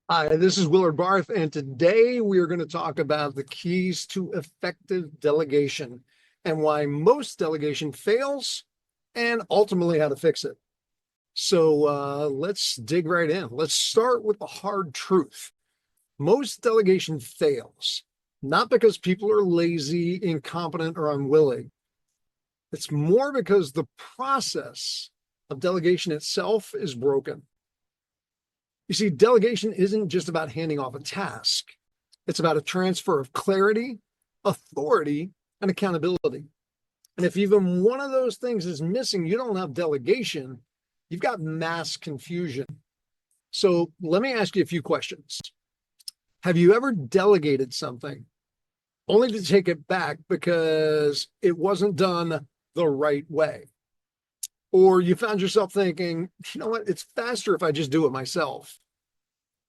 Hi, this is Willard Barth, and today we are going to talk about the keys to effective delegation and why most delegation fails and ultimately how to fix it. So let's dig right in. Let's start with the hard truth. Most delegation fails, not because people are lazy, incompetent, or unwilling. It's more because the process of delegation itself is broken. You see, delegation isn't just about handing off a task. It's about a transfer of clarity, authority, and accountability. And if even one of those things is missing, you don't have delegation, you've got mass confusion. So let me ask you a few questions. Have you ever delegated something only to take it back because it wasn't done the right way? Or you found yourself thinking, you know what, it's faster if I just do it myself.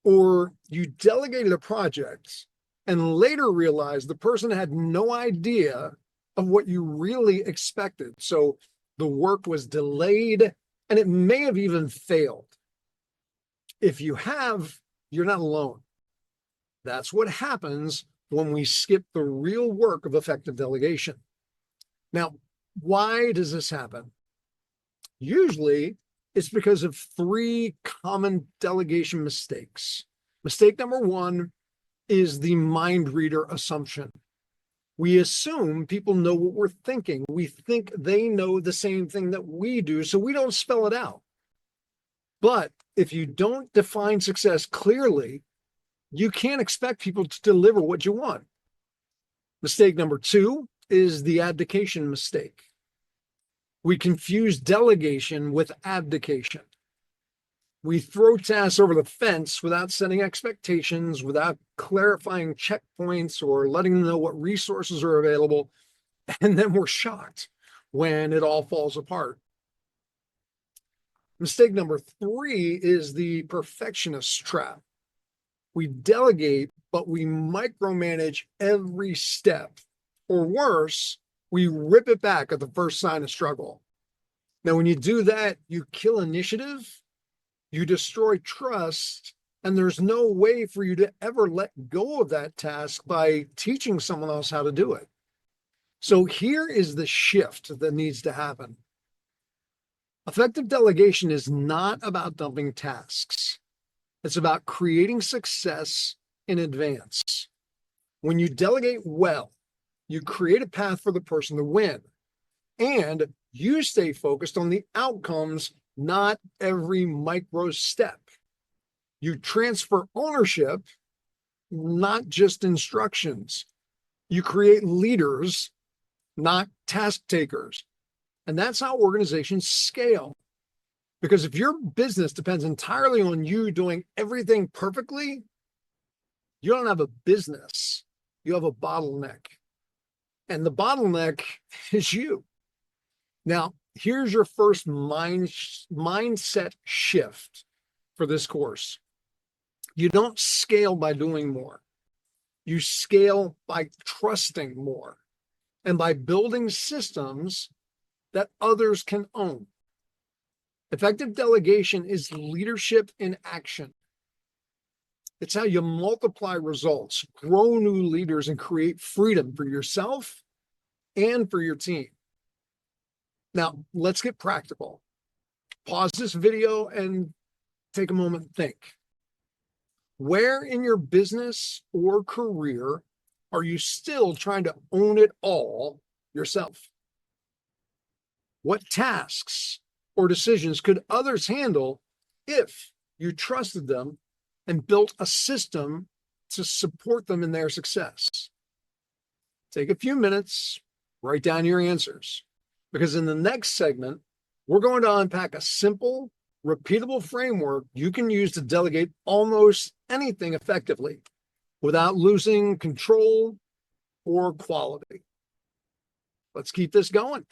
Or you delegated a project and later realized the person had no idea of what you really expected. So the work was delayed and it may have even failed. If you have, you're not alone. That's what happens when we skip the real work of effective delegation. Now, why does this happen? Usually, it's because of three common delegation mistakes. Mistake number one is the mind reader assumption. We assume people know what we're thinking. We think they know the same thing that we do, so we don't spell it out. But if you don't define success clearly, you can't expect people to deliver what you want. Mistake number two is the abdication mistake. We confuse delegation with abdication. We throw tasks over the fence without setting expectations, without clarifying checkpoints or letting them know what resources are available. And then we're shocked when it all falls apart. Mistake number three is the perfectionist trap. We delegate, but we micromanage every step. Or worse, we rip it back at the first sign of struggle. Now, when you do that, you kill initiative, you destroy trust, and there's no way for you to ever let go of that task by teaching someone else how to do it. So here is the shift that needs to happen. Effective delegation is not about dumping tasks. It's about creating success in advance. When you delegate well, you create a path for the person to win. And you stay focused on the outcomes, not every micro step. You transfer ownership, not just instructions. You create leaders, not task takers. And that's how organizations scale. Because if your business depends entirely on you doing everything perfectly, you don't have a business, you have a bottleneck. And the bottleneck is you. Now, here's your first mindset shift for this course. You don't scale by doing more. You scale by trusting more and by building systems that others can own. Effective delegation is leadership in action. It's how you multiply results, grow new leaders, and create freedom for yourself and for your team. Now, let's get practical. Pause this video and take a moment and think. Where in your business or career are you still trying to own it all yourself? What tasks or decisions could others handle if you trusted them and built a system to support them in their success? Take a few minutes, write down your answers, because in the next segment, we're going to unpack a simple, repeatable framework you can use to delegate almost anything effectively without losing control or quality. Let's keep this going.